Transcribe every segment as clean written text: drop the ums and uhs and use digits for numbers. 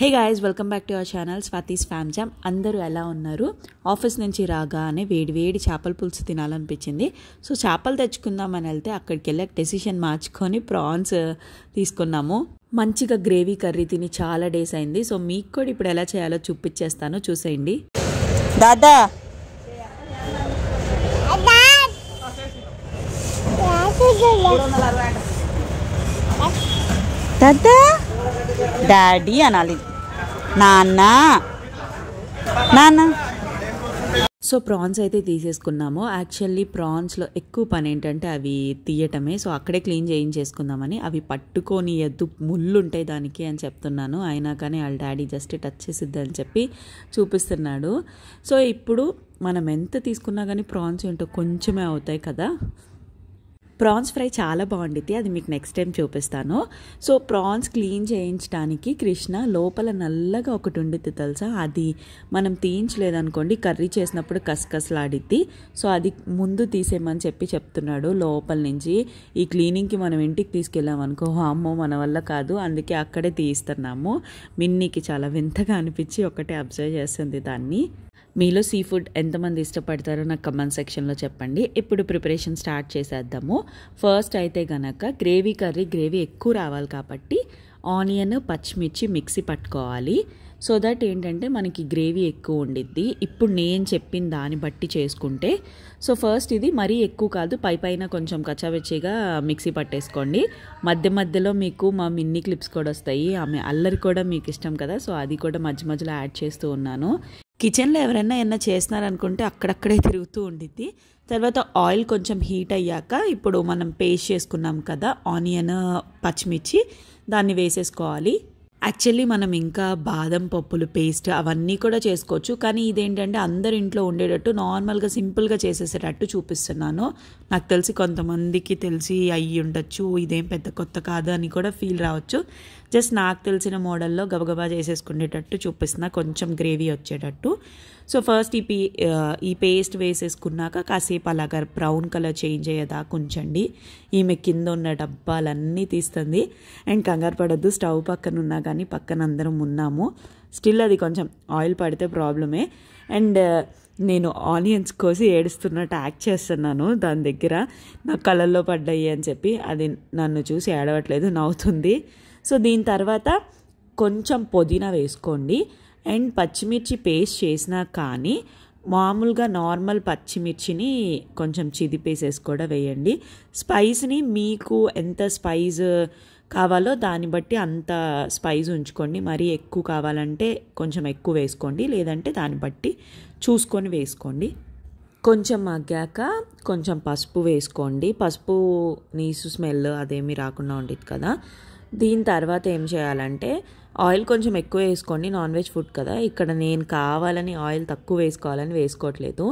Hey guys, welcome back to our channel Swathi's fam jam. అందరూ ఎలా ఉన్నారు? ఆఫీస్ నుంచి రాగానే వేడి చేపల పులుసు తినాలనిపించింది. సో చేపలు తెచ్చుకుందామని వెళ్తే అక్కడికి వెళ్ళాక డెసిషన్ మార్చుకొని ప్రాన్స్ తీసుకున్నాము. మంచిగా గ్రేవీ కర్రీ తిని చాలా డేస్ అయింది. సో మీకు కూడా ఇప్పుడు ఎలా చేయాలో చూపించేస్తాను, చూసేయండి. దాదా దాదా డాడీ అనాలి, నాన్న నాన్న. సో ప్రాన్స్ అయితే తీసేసుకున్నాము. యాక్చువల్లీ ప్రాన్స్లో ఎక్కువ పని ఏంటంటే అవి తీయటమే. సో అక్కడే క్లీన్ చేయించేసుకుందామని, అవి పట్టుకొని ఎద్దు ముళ్ళు ఉంటాయి దానికి అని చెప్తున్నాను. అయినా కానీ వాళ్ళ డాడీ జస్ట్ టచ్ చేసిద్ది అని చెప్పి చూపిస్తున్నాడు. సో ఇప్పుడు మనం ఎంత తీసుకున్నా కానీ ప్రాన్స్ ఏంటో కొంచెమే అవుతాయి కదా. ప్రాన్స్ ఫ్రై చాలా బాగుండిద్ది, అది మీకు నెక్స్ట్ టైం చూపిస్తాను. సో ప్రాన్స్ క్లీన్ చేయించడానికి కృష్ణ లోపల నల్లగా ఒకటి ఉండిద్ది తెలుసా, అది మనం తీయించలేదనుకోండి కర్రీ చేసినప్పుడు కసకసలాడిద్ది. సో అది ముందు తీసేయమని చెప్తున్నాడు లోపల నుంచి. ఈ క్లీనింగ్కి మనం ఇంటికి తీసుకెళ్ళామనుకో, అమ్మో మన వల్ల కాదు, అందుకే అక్కడే తీయిస్తున్నాము. మిన్నీకి చాలా వింతగా అనిపించి ఒకటే అబ్జర్వ్ చేస్తుంది దాన్ని. మీలో సీ ఫుడ్ ఎంతమంది ఇష్టపడతారో నాకు కమెంట్ సెక్షన్లో చెప్పండి. ఇప్పుడు ప్రిపరేషన్ స్టార్ట్ చేసేద్దాము. ఫస్ట్ అయితే గనక గ్రేవీ ఎక్కువ రావాలి కాబట్టి ఆనియన్ పచ్చిమిర్చి మిక్సీ పట్టుకోవాలి. సో దట్ ఏంటంటే మనకి గ్రేవీ ఎక్కువ ఉండిద్ది. ఇప్పుడు నేను చెప్పిన దాన్ని బట్టి చేసుకుంటే, సో ఫస్ట్ ఇది మరీ ఎక్కువ కాదు, పైన కొంచెం కచ్చావచ్చిగా మిక్సీ పట్టేసుకోండి. మధ్యలో మీకు మా మిన్నీ క్లిప్స్ కూడా వస్తాయి, ఆమె అల్లరి కూడా మీకు ఇష్టం కదా, సో అది కూడా మధ్యలో యాడ్ చేస్తూ ఉన్నాను. కిచెన్లో ఎవరైనా ఏమన్నా చేస్తున్నారనుకుంటే అక్కడక్కడే తిరుగుతూ ఉండిద్ది. తర్వాత ఆయిల్ కొంచెం హీట్ అయ్యాక ఇప్పుడు మనం పేస్ట్ చేసుకున్నాం కదా ఆనియన్ పచ్చిమిర్చి, దాన్ని వేసేసుకోవాలి. యాక్చువల్లీ మనం ఇంకా బాదం పప్పులు పేస్ట్ అవన్నీ కూడా చేసుకోవచ్చు, కానీ ఇదేంటంటే అందరి ఇంట్లో ఉండేటట్టు నార్మల్గా సింపుల్గా చేసేసేటట్టు చూపిస్తున్నాను. నాకు తెలిసి కొంతమందికి తెలిసి అయ్యి ఉండొచ్చు, ఇదేం పెద్ద కొత్త కాదు అని కూడా ఫీల్ రావచ్చు. జస్ట్ నాకు తెలిసిన మోడల్లో గబగబా చేసేసుకునేటట్టు చూపిస్తున్నా, కొంచెం గ్రేవీ వచ్చేటట్టు. సో ఫస్ట్ ఈ పేస్ట్ వేసేసుకున్నాక కాసేపు అలాగా బ్రౌన్ కలర్ చేంజ్ అయ్యేదాకా ఉంచండి. ఈమె కింద ఉన్న డబ్బాలన్నీ తీస్తుంది. అండ్ కంగారు పడొద్దు, స్టవ్ పక్కన ఉన్నా కానీ పక్కన అందరం ఉన్నాము. స్టిల్ అది కొంచెం ఆయిల్ పడితే ప్రాబ్లమే. అండ్ నేను ఆనియన్స్ కోసి ఏడుస్తున్నట్టు యాక్ట్ చేస్తున్నాను దాని దగ్గర, నా కళ్ళల్లో పడ్డాయి అని చెప్పి. అది నన్ను చూసి ఏడవట్లేదు, నవ్వుతుంది. సో దీని తర్వాత కొంచెం పుదీనా వేసుకోండి. అండ్ పచ్చిమిర్చి పేస్ట్ చేసినా కానీ మామూలుగా నార్మల్ పచ్చిమిర్చిని కొంచెం చిదిపేసేసి కూడా వేయండి. స్పైస్ని మీకు ఎంత స్పైస్ కావాలో దాన్ని బట్టి అంత స్పైస్ ఉంచుకోండి. మరీ ఎక్కువ కావాలంటే కొంచెం ఎక్కువ వేసుకోండి, లేదంటే దాన్ని బట్టి చూసుకొని వేసుకోండి. కొంచెం మగ్గాక కొంచెం పసుపు వేసుకోండి. పసుపు నీసు స్మెల్ అదేమీ రాకుండా ఉండేది కదా. దీని తర్వాత ఏం చేయాలంటే ఆయిల్ కొంచెం ఎక్కువ వేసుకోండి, నాన్ వెజ్ ఫుడ్ కదా. ఇక్కడ నేను కావాలని ఆయిల్ తక్కువ వేసుకోవాలని వేసుకోవట్లేదు.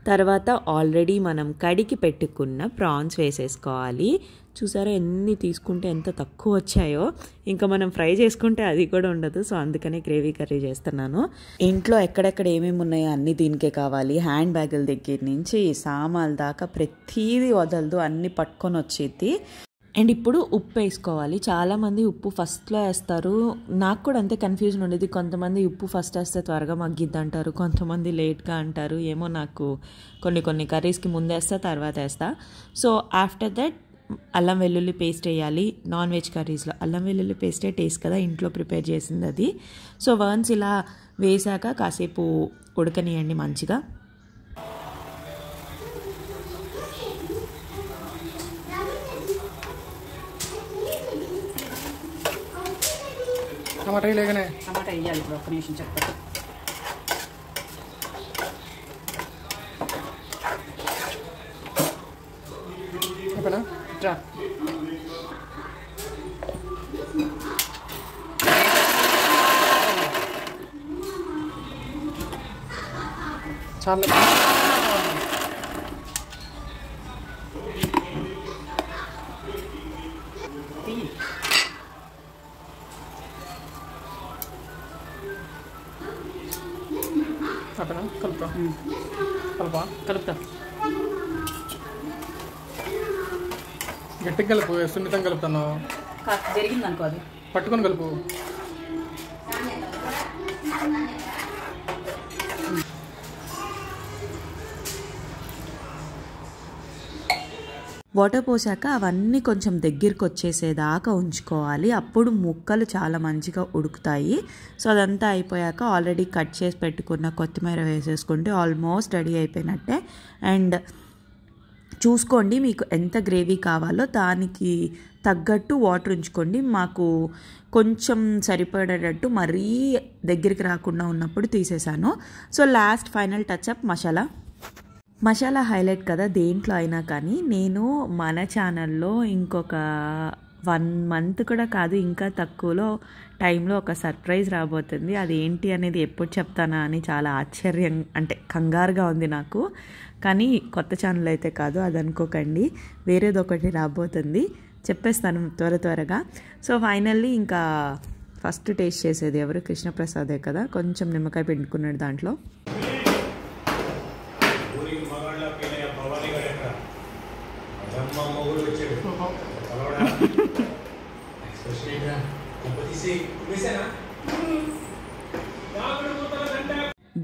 తర్వాత ఆల్రెడీ మనం కడిగి పెట్టుకున్న ప్రాన్స్ వేసేసుకోవాలి. చూసారా ఎన్ని తీసుకుంటే ఎంత తక్కువ వచ్చాయో. ఇంకా మనం ఫ్రై చేసుకుంటే అది కూడా ఉండదు. సో అందుకనే గ్రేవీ కర్రీ చేస్తున్నాను. ఇంట్లో ఎక్కడెక్కడ ఏమేమి ఉన్నాయో అన్నీ దీనికే కావాలి. హ్యాండ్ బ్యాగుల దగ్గర నుంచి సామాన్ల దాకా ప్రతిదీ వదలదు, అన్నీ పట్టుకొని వచ్చేది. అండ్ ఇప్పుడు ఉప్పు వేసుకోవాలి. చాలామంది ఉప్పు ఫస్ట్లో వేస్తారు, నాకు కూడా అంతే కన్ఫ్యూజన్ ఉండేది. కొంతమంది ఉప్పు ఫస్ట్ వేస్తే త్వరగా మగ్గిద్ది అంటారు, కొంతమంది లేట్గా అంటారు. ఏమో నాకు కొన్ని కర్రీస్కి ముందు వేస్తా, తర్వాత వేస్తా. సో ఆఫ్టర్ దట్ అల్లం వెల్లుల్లి పేస్ట్ వేయాలి. నాన్ వెజ్ కర్రీస్లో అల్లం వెల్లుల్లి పేస్టే టేస్ట్ కదా, ఇంట్లో ప్రిపేర్ చేసింది అది. సో వన్స్ ఇలా వేసాక కాసేపు ఉడకనియండి మంచిగా. టమాటా వేయాలి ఇప్పుడు, ఒక్క నిమిషం చెప్తాను. ఓకేనా, రా. చాలా కలుపుతా. గట్టిగా కలుపు, సున్నితంగా కలుపుతాను. జరిగింది అనుకో, అది పట్టుకొని కలుపు. వాటర్ పోసాక అవన్నీ కొంచెం దగ్గరికి వచ్చేసేదాకా ఉంచుకోవాలి. అప్పుడు ముక్కలు చాలా మంచిగా ఉడుకుతాయి. సో అదంతా అయిపోయాక ఆల్రెడీ కట్ చేసి పెట్టుకున్న కొత్తిమీర వేసేసుకుంటే ఆల్మోస్ట్ రెడీ అయిపోయినట్టే. అండ్ చూసుకోండి మీకు ఎంత గ్రేవీ కావాలో దానికి తగ్గట్టు వాటర్ ఉంచుకోండి. మాకు కొంచెం సరిపడేటట్టు మరీ దగ్గరికి రాకుండా ఉన్నప్పుడు తీసేసాను. So last final touch up masala highlight కదా దేంట్లో అయినా కానీ. నేను మన ఛానల్లో ఇంకొక 1 month కూడా కాదు, ఇంకా తక్కువలో టైంలో ఒక సర్ప్రైజ్ రాబోతుంది. అది ఏంటి అనేది ఎప్పుడు చెప్తానా అని చాలా ఆశ్చర్యం, అంటే కంగారుగా ఉంది నాకు. కానీ కొత్త ఛానల్ అయితే కాదు, అది అనుకోకండి, వేరేది ఒకటి రాబోతుంది, చెప్పేస్తాను త్వరగా. సో ఫైనల్లీ ఇంకా ఫస్ట్ టేస్ట్ చేసేది ఎవరు? కృష్ణప్రసాదే కదా. కొంచెం నిమ్మకాయ పిండుకున్నాడు దాంట్లో.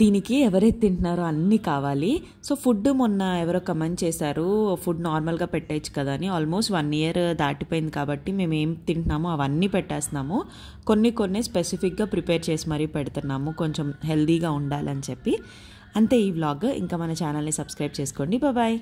దీనికి ఎవరైతే తింటున్నారో అన్నీ కావాలి. సో ఫుడ్ మొన్న ఎవరో కమెంట్ చేశారు, ఫుడ్ నార్మల్గా పెట్టేయచ్చు కదా అని. ఆల్మోస్ట్ 1 year దాటిపోయింది కాబట్టి మేము ఏం తింటున్నామో అవన్నీ పెట్టేస్తున్నాము. కొన్ని స్పెసిఫిక్గా ప్రిపేర్ చేసి మరీ పెడుతున్నాము, కొంచెం హెల్దీగా ఉండాలని చెప్పి. అంతే ఈ వ్లాగ్. ఇంకా మన ఛానల్ని సబ్స్క్రైబ్ చేసుకోండి. బాయ్.